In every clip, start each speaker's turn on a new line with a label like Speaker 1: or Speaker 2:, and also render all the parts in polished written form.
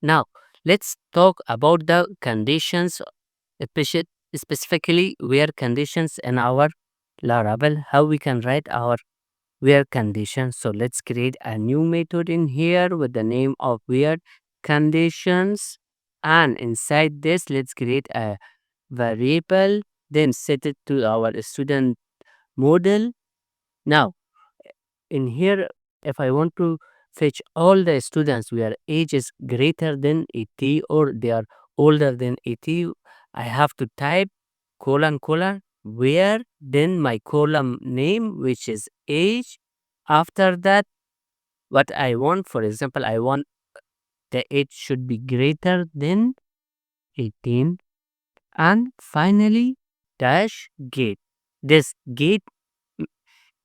Speaker 1: Now, let's talk about the conditions, speci- specifically where conditions in our Laravel, how we can write our where conditions. So let's create a new method in here with the name of where conditions. And inside this, let's create a variable, then set it to our student model. Now, in here, if I want to fetch all the students where age is greater than 80 or they are older than 80, I have to type colon colon where, then my column name, which is age. After that, what I want, for example, I want the age should be greater than 18, and finally dash gate. This gate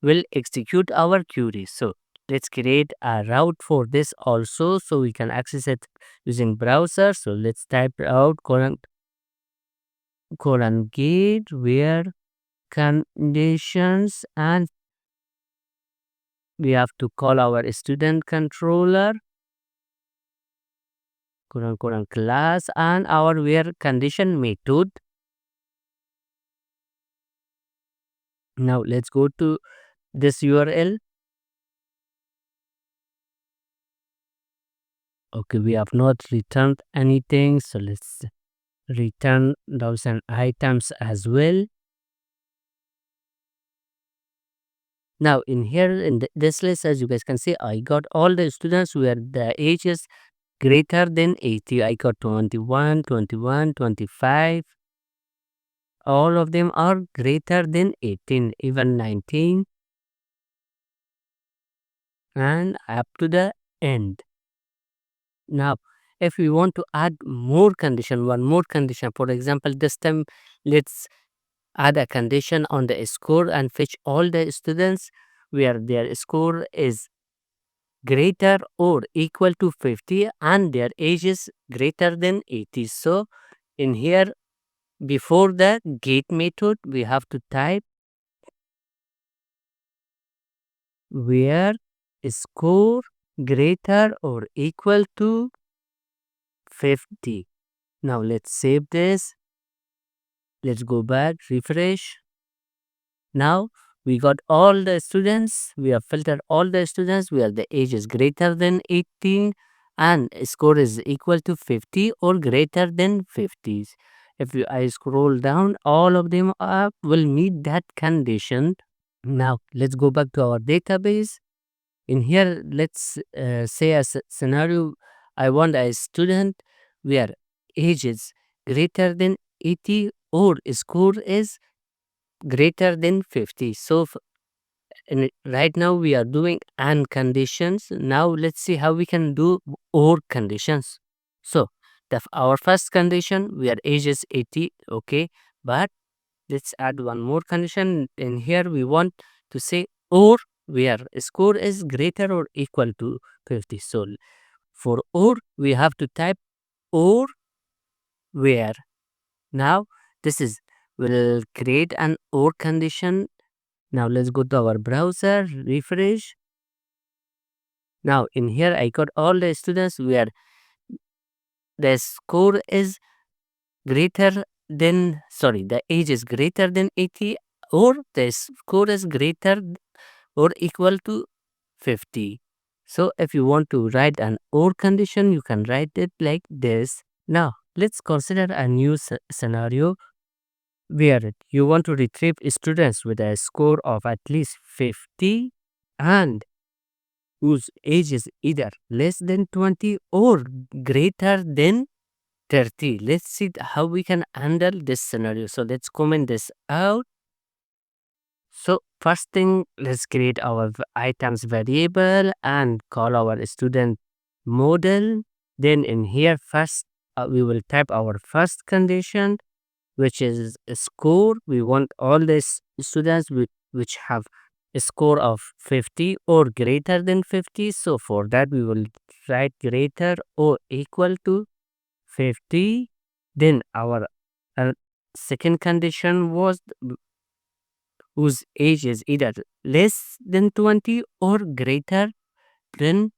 Speaker 1: will execute our query. So let's create a route for this also, so we can access it using browser. So let's type out colon gate where conditions, and we have to call our student controller colon class and our where condition method. Now let's go to this URL. Okay, we have not returned anything, so let's return those items as well. Now in here in this list, as you guys can see, I got all the students where the age is greater than 80. I got 21, 21, 25. All of them are greater than 18, even 19, and up to the end. Now, if we want to add more condition, one more condition, for example, this time let's add a condition on the score and fetch all the students where their score is greater or equal to 50 and their age is greater than 80. So in here, before the get method, we have to type where score greater or equal to 50. Now let's save this. Let's go back, refresh. Now we got all the students. We have filtered all the students where the age is greater than 18 and score is equal to 50 or greater than 50. If I scroll down, all of them will meet that condition. Now let's go back to our database. In here, let's say a scenario. I want a student where age is greater than 80 or score is greater than 50. So right now we are doing and conditions. Now let's see how we can do or conditions. So our first condition, where age is 80, okay, but let's add one more condition. In here we want to say or where score is greater or equal to 50. So for or we have to type or where. Now this is will create an or condition. Now let's go to our browser, refresh. Now in here I got all the students where the score is greater than, sorry, the age is greater than 80 or the score is greater or equal to 50. So if you want to write an or condition, you can write it like this. Now let's consider a new scenario where you want to retrieve students with a score of at least 50 and whose age is either less than 20 or greater than 30. Let's see how we can handle this scenario. So let's comment this out. So first thing, let's create our items variable and call our student model. Then in here first, we will type our first condition, which is a score. We want all these students which have a score of 50 or greater than 50. So for that we will write greater or equal to 50. Then our uh, second condition was whose age is either less than 20 or greater than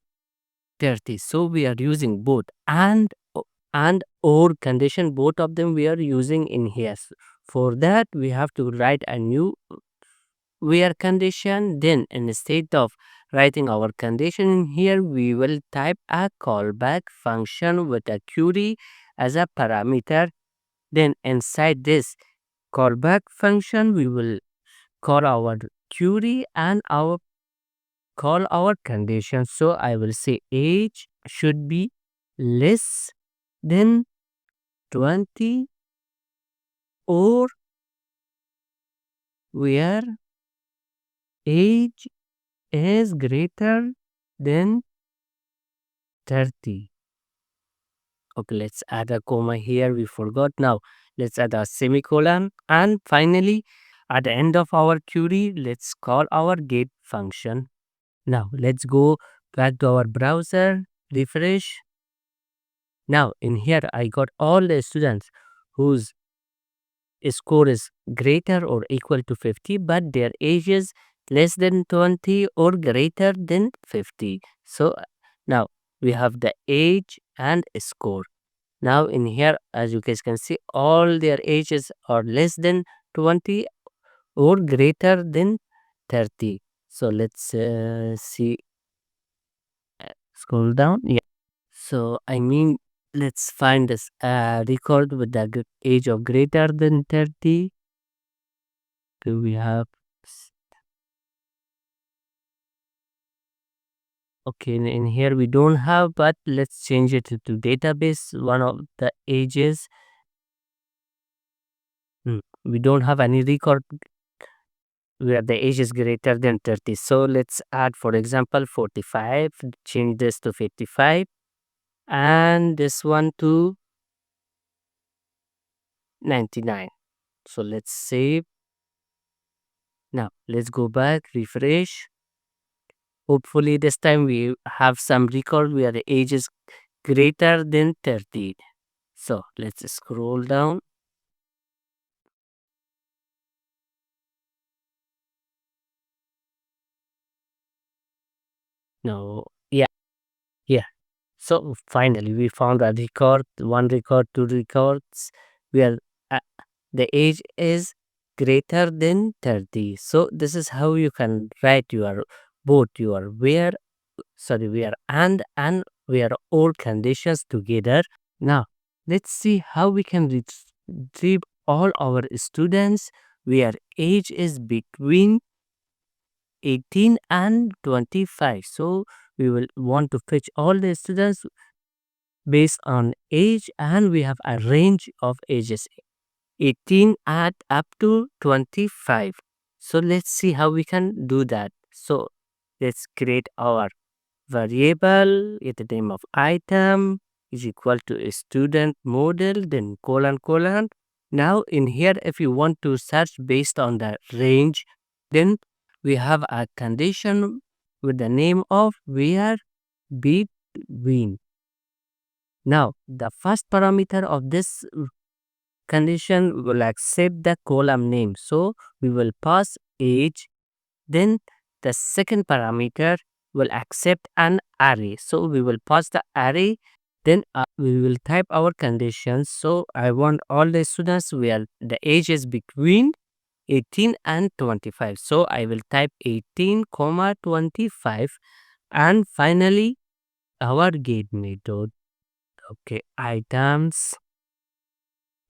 Speaker 1: 30. So we are using both and or condition, both of them we are using in here. For that we have to write a new where condition. Then instead of writing our condition in here, we will type a callback function with a query as a parameter. Then inside this callback function we will call our query and our call our condition. So I will say age should be less than 20 or where age is greater than 30. Okay, let's add a comma here. We forgot. Now let's add a semicolon. And finally, at the end of our query, let's call our get function. Now let's go back to our browser, refresh. Now in here, I got all the students whose score is greater or equal to 50, but their age is less than 20 or greater than 50. So now we have the age and score. Now in here, as you guys can see, all their ages are less than 20 or greater than 30. So let's see, scroll down. Yeah. So I mean, let's find this record with the age of greater than 30. Do we have? Okay, in here we don't have, but let's change it to database. One of the ages. We don't have any record where the age is greater than 30. So let's add, for example, 45, change this to 55, and this one to 99. So let's save. Now let's go back, refresh. Hopefully this time we have some record where the age is greater than 30. So let's scroll down. No, yeah, yeah. So finally, we found a record, one record, two records, where uh, the age is greater than 30. So this is how you can write your both your where and where all conditions together. Now let's see how we can retrieve all our students where age is between 18 and 25. So we will want to fetch all the students based on age, and we have a range of ages 18 at up to 25. So let's see how we can do that. So let's create our variable with the name of item is equal to a student model, then colon colon. Now in here, if you want to search based on the range, then we have a condition with the name of where between. Now the first parameter of this condition will accept the column name. So we will pass age. Then the second parameter will accept an array. So we will pass the array. Then we will type our conditions. So I want all the students where the age is between 18 and 25. So I will type 18 comma 25. And finally our get method. Okay, items.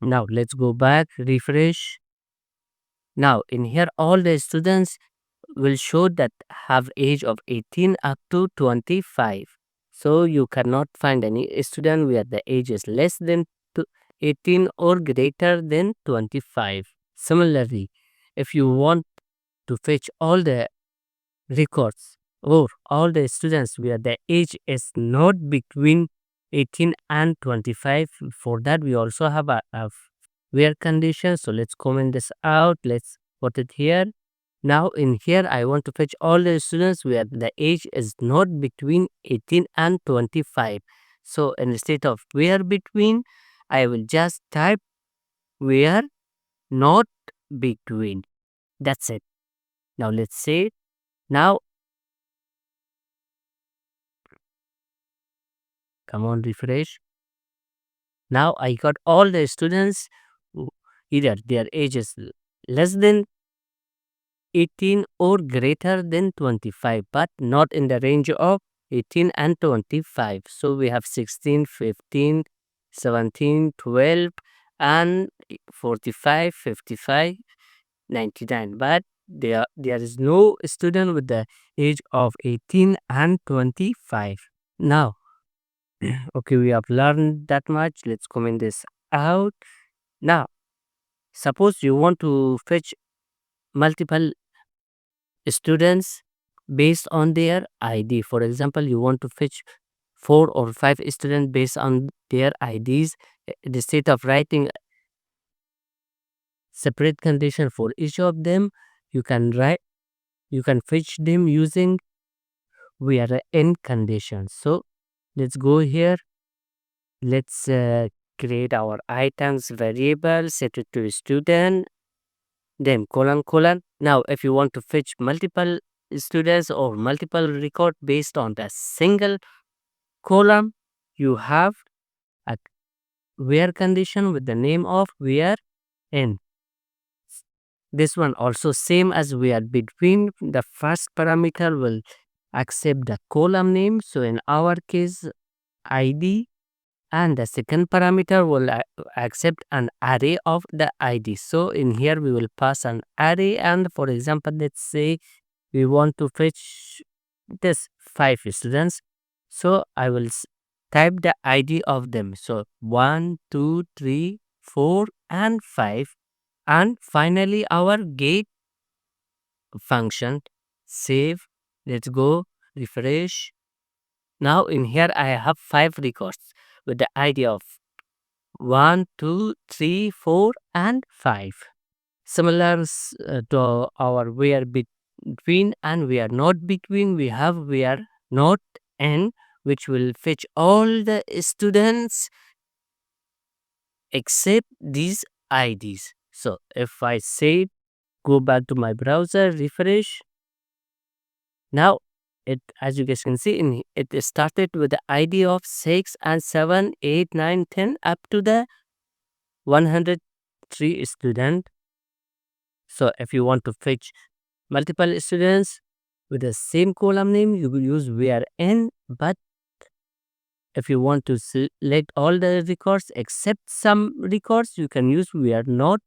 Speaker 1: Now let's go back, refresh. Now in here all the students will show that have age of 18 up to 25. So you cannot find any student where the age is less than 18 or greater than 25. Similarly, if you want to fetch all the records or all the students where the age is not between 18 and 25, for that we also have a where condition. So let's comment this out. Let's put it here. Now in here I want to fetch all the students where the age is not between 18 and 25. So instead of where between, I will just type where not between. That's it. Now let's say now Come on, refresh. Now I got all the students either their ages less than 18 or greater than 25, but not in the range of 18 and 25. So we have 16, 15, 17, 12, and 45, 55, 99. But there is no student with the age of 18 and 25. Now, okay, we have learned that much. Let's comment this out. Now, suppose you want to fetch multiple students based on their ID. For example, you want to fetch 4 or 5 students based on their IDs. Instead of writing separate condition for each of them, you can write, you can fetch them using whereIn condition. So let's go here. Let's create our items variable, set it to student, then colon colon. Now, if you want to fetch multiple students or multiple record based on the single column, you have a where condition with the name of whereIn. This one also same as where between. The first parameter will accept the column name. So in our case, ID, and the second parameter will accept an array of the ID. So in here we will pass an array, and for example, let's say we want to fetch this 5 students. So I will type the ID of them. So 1, 2, 3, 4, and 5. And finally our get function. Save. Let's go. Refresh. Now in here I have 5 records with the ID of 1, 2, 3, 4, and 5. Similar to our where between and where not between, we have where not n, which will fetch all the students except these IDs. So if I say go back to my browser, refresh. Now it, as you guys can see, it started with the ID of 6 and 7, 8, 9, 10 up to the 103 student. So if you want to fetch multiple students with the same column name, you will use whereIn. But if you want to select all the records except some records, you can use whereNotNull.